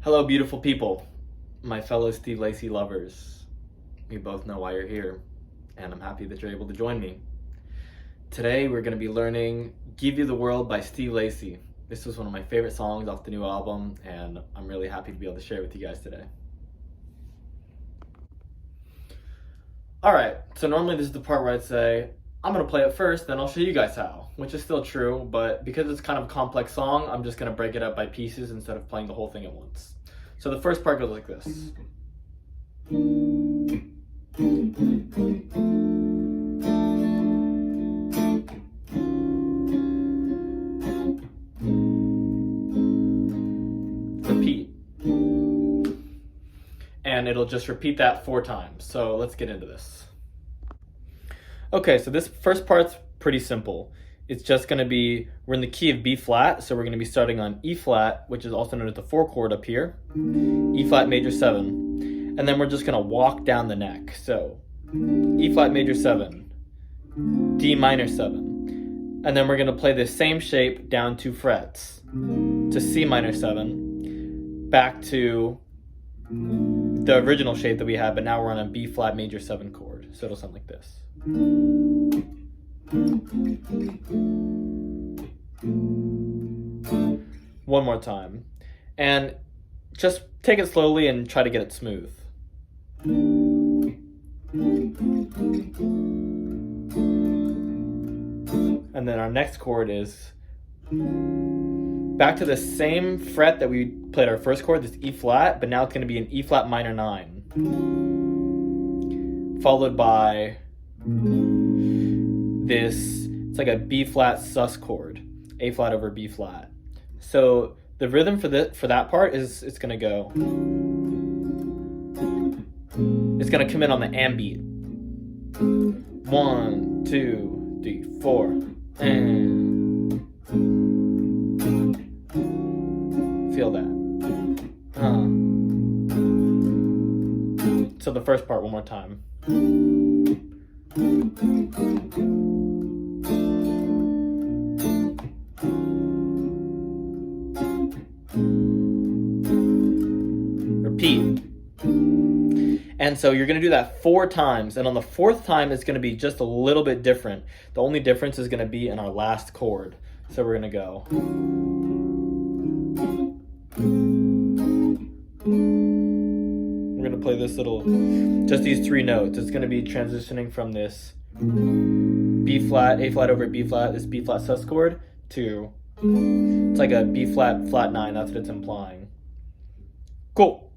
Hello, beautiful people, my fellow Steve Lacy lovers. We both know why you're here, and I'm happy that you're able to join me. Today, we're going to be learning Give You the World by Steve Lacy. This was one of my favorite songs off the new album, and I'm really happy to be able to share it with you guys today. Alright, so normally this is the part where I'd say, I'm going to play it first, then I'll show you guys how, which is still true, but because it's kind of a complex song, I'm just going to break it up by pieces instead of playing the whole thing at once. So the first part goes like this. Repeat. And it'll just repeat that 4 times. So let's get into this. Okay, so this first part's pretty simple. It's just going to be, we're in the key of B flat, so we're going to be starting on E flat, which is also known as the 4 chord up here, E flat major 7, and then we're just going to walk down the neck. So E flat major 7, D minor 7, and then we're going to play this same shape down 2 frets to C minor 7, back to the original shape that we had, but now we're on a B flat major 7 chord. So it'll sound like this. One more time, and just take it slowly and try to get it smooth. And then our next chord is back to the same fret that we played our first chord, this E flat, but now it's going to be an E flat minor 9, followed by this, it's like a B flat sus chord, A flat over B flat. So the rhythm for that part is, it's gonna go, it's gonna come in on the AM beat. 1, 2, 3, 4, and feel that. So the first part one more time. Repeat. And so you're going to do that 4 times, and on the 4th time it's going to be just a little bit different. The only difference is going to be in our last chord. So we're going to go. We're going to play this little, just these 3 notes. It's going to be transitioning from this B flat, A flat over B flat, this B flat sus chord, to, it's like a B flat, flat 9, that's what it's implying. Cool.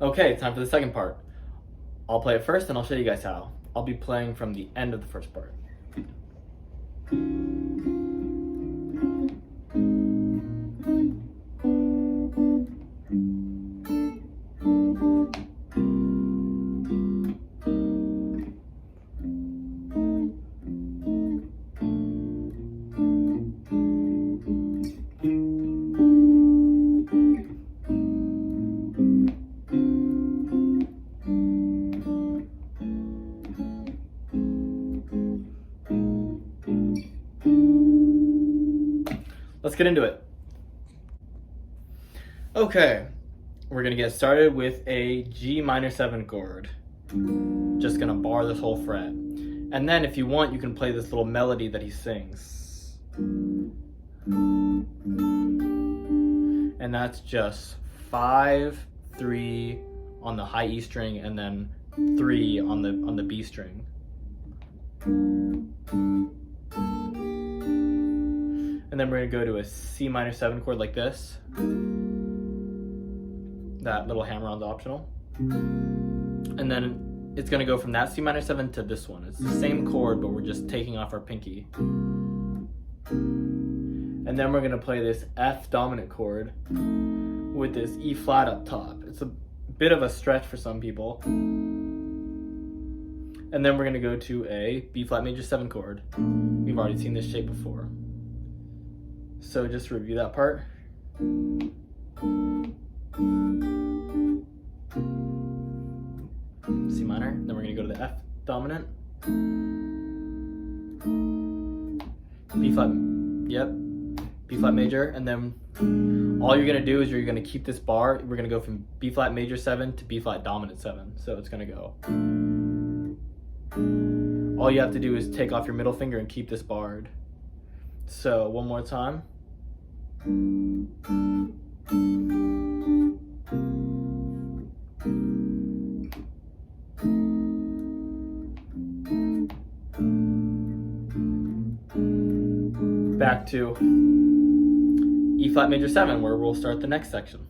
Okay, time for the second part. I'll play it first and I'll show you guys how. I'll be playing from the end of the first part. Let's get into it. Okay, we're gonna get started with a G minor 7 chord. Just gonna bar this whole fret. And then if you want, you can play this little melody that he sings. And that's just 5, 3 on the high E string, and then 3 on the B string. And then we're going to go to a C minor 7 chord like this. That little hammer-on's optional. And then it's going to go from that C minor 7 to this one. It's the same chord, but we're just taking off our pinky. And then we're going to play this F dominant chord with this E flat up top. It's a bit of a stretch for some people. And then we're going to go to a B flat major 7 chord. We've already seen this shape before. So just to review that part. C minor, then we're going to go to the F dominant. B flat, yep, B flat major, and then all you're gonna do is you're gonna keep this bar. We're gonna go from B flat major 7 to B flat dominant 7. So it's gonna go. All you have to do is take off your middle finger and keep this barred. So one more time. Back to E flat major 7, where we'll start the next section.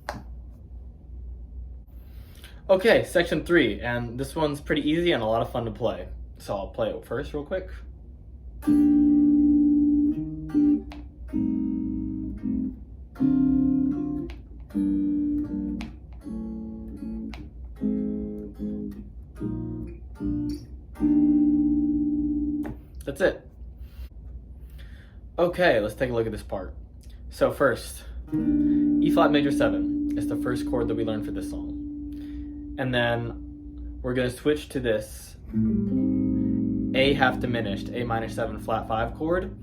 Okay, section 3, and this one's pretty easy and a lot of fun to play. So I'll play it first real quick. That's it. Okay, let's take a look at this part. So first, E flat major 7 is the first chord that we learned for this song. And then we're gonna switch to this A half diminished, A minor 7 flat 5 chord.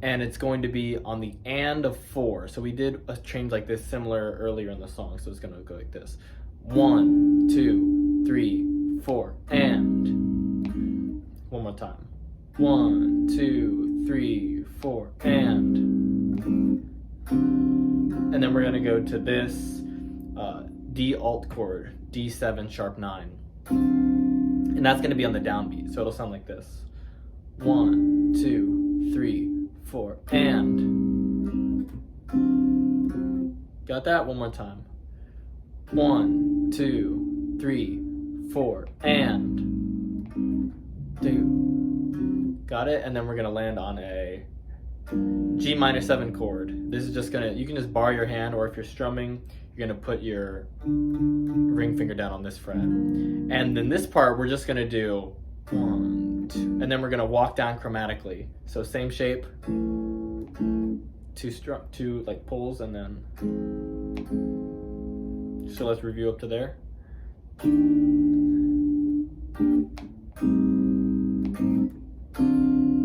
And it's going to be on the and of 4. So we did a change like this similar earlier in the song. So it's gonna go like this. 1, 2, 3, 4, and. One more time. 1, 2, 3, 4, and then we're gonna go to this D alt chord, D7 sharp 9, and that's gonna be on the downbeat, so it'll sound like this: 1, 2, 3, 4, and. Got that? One more time. 1, 2, 3, 4, and 2. Got it? And then we're gonna land on a G minor 7 chord. This is just gonna, you can just bar your hand, or if you're strumming, you're gonna put your ring finger down on this fret. And then this part, we're just gonna do 1, 2, and then we're gonna walk down chromatically. So same shape, two like pulls, and then. So let's review up to there.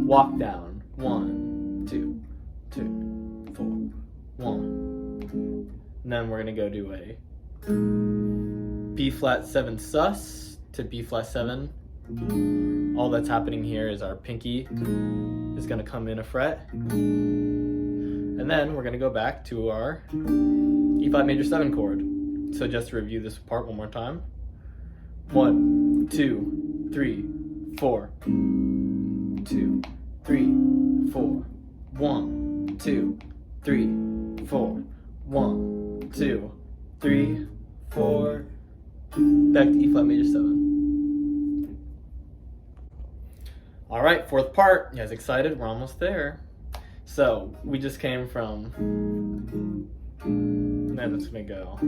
Walk down. 1, 2, 2, 4, 1. And then we're gonna go to a B flat 7 sus to B flat 7. All that's happening here is our pinky is gonna come in a fret. And then we're gonna go back to our E flat major 7 chord. So just to review this part one more time. 1, 2, 3, 4. 2, 3, 4. 1, 2, 3, 4. 1, 2, 3, 4. Back to E flat major 7. All right, fourth part. You guys excited? We're almost there. So we just came from. Then it's gonna go.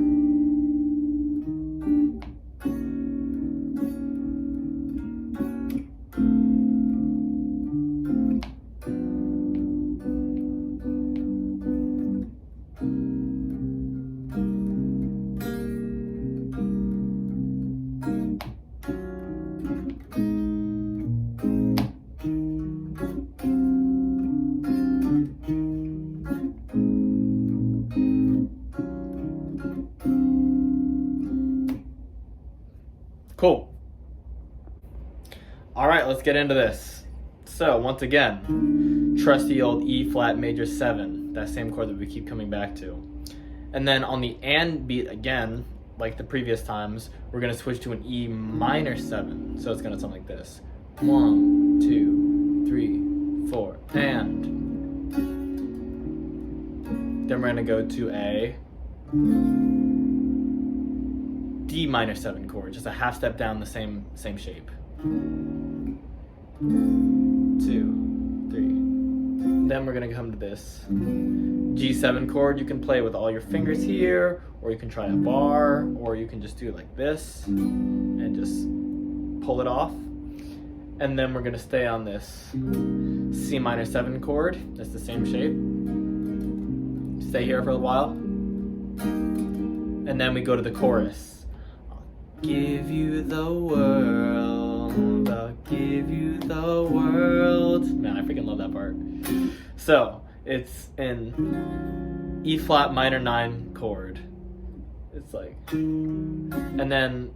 Cool. All right, let's get into this. So once again, trusty old E flat major 7, that same chord that we keep coming back to. And then on the and beat again, like the previous times, we're gonna switch to an E minor 7. So it's gonna sound like this: 1, 2, 3, 4, and. Then we're gonna go to a D minor 7 chord, just a half step down the same shape. 2, 3. Then we're gonna come to this G7 chord. You can play with all your fingers here, or you can try a bar, or you can just do it like this and just pull it off. And then we're gonna stay on this C minor 7 chord. That's the same shape. Stay here for a while. And then we go to the chorus. Give you the world, I'll give you the world. Man, I freaking love that part. So, It's in E flat minor 9 chord. It's like, and then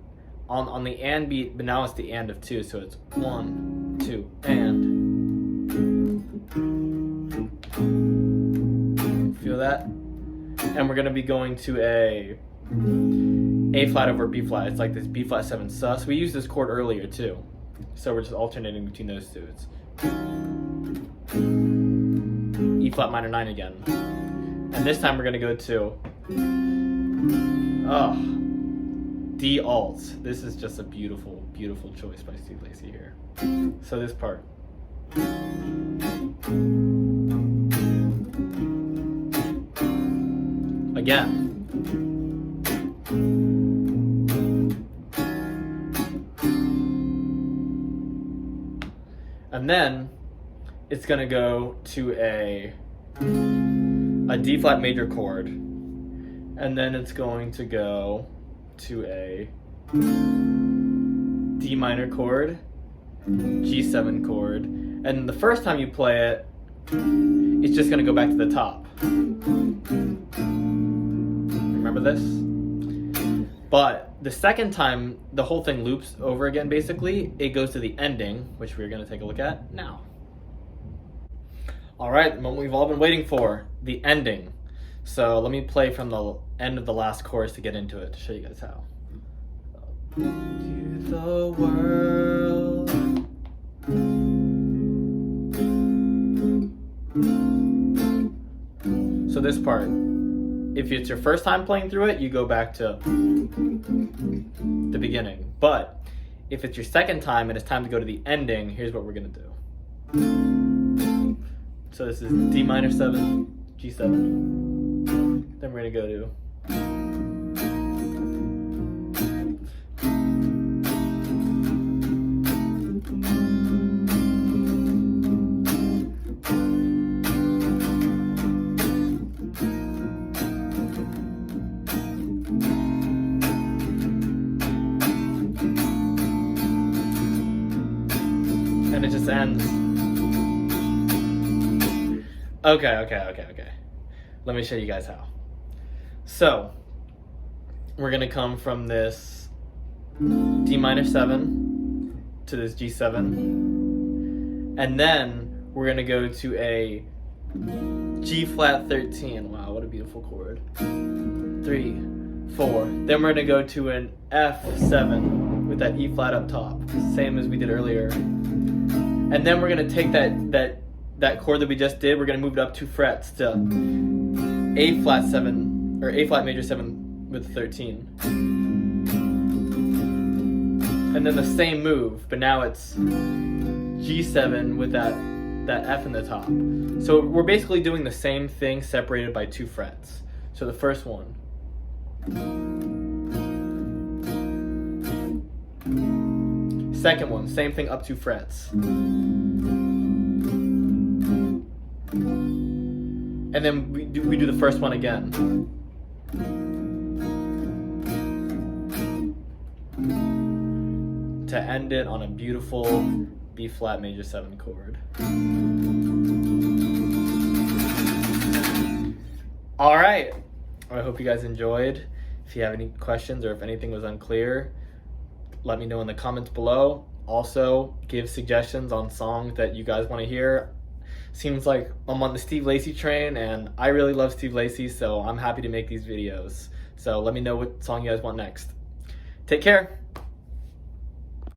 on the and beat, but now it's the and of 2, so it's 1, 2, and. Feel that? And we're gonna be going to A flat over B flat. It's like this B flat 7 sus. We used this chord earlier too, so we're just alternating between those two. It's E flat minor 9 again, and this time we're gonna go to D alt. This is just a beautiful, beautiful choice by Steve Lacy here. So this part. Again. And then it's gonna go to a D flat major chord, and then it's going to go to a D minor chord, G7 chord, and the first time you play it, it's just gonna go back to the top. Remember this? But the second time, the whole thing loops over again, basically. It goes to the ending, which we're gonna take a look at now. All right, the moment we've all been waiting for, the ending. So let me play from the end of the last chorus to get into it, to show you guys how. To the world. So this part, if it's your first time playing through it, you go back to the beginning. But if it's your second time and it's time to go to the ending, here's what we're gonna do. So this is D minor 7, G7. Then we're gonna go to and it just ends. Okay. Let me show you guys how. So, we're gonna come from this D minor 7 to this G7, and then we're gonna go to a G flat 13. Wow, what a beautiful chord. 3, 4. Then we're gonna go to an F7 with that E flat up top, same as we did earlier. And then we're gonna take that chord that we just did, we're gonna move it up 2 frets to A flat 7, or A flat major 7 with 13. And then the same move, but now it's G7 with that F in the top. So we're basically doing the same thing separated by 2 frets. So the first one. Second one, same thing, up 2 frets. And then we do the first one again. To end it on a beautiful B flat major 7 chord. All right, I hope you guys enjoyed. If you have any questions or if anything was unclear, let me know in the comments below. Also, give suggestions on songs that you guys want to hear. Seems like I'm on the Steve Lacy train, and I really love Steve Lacy, so I'm happy to make these videos. So let me know what song you guys want next. Take care.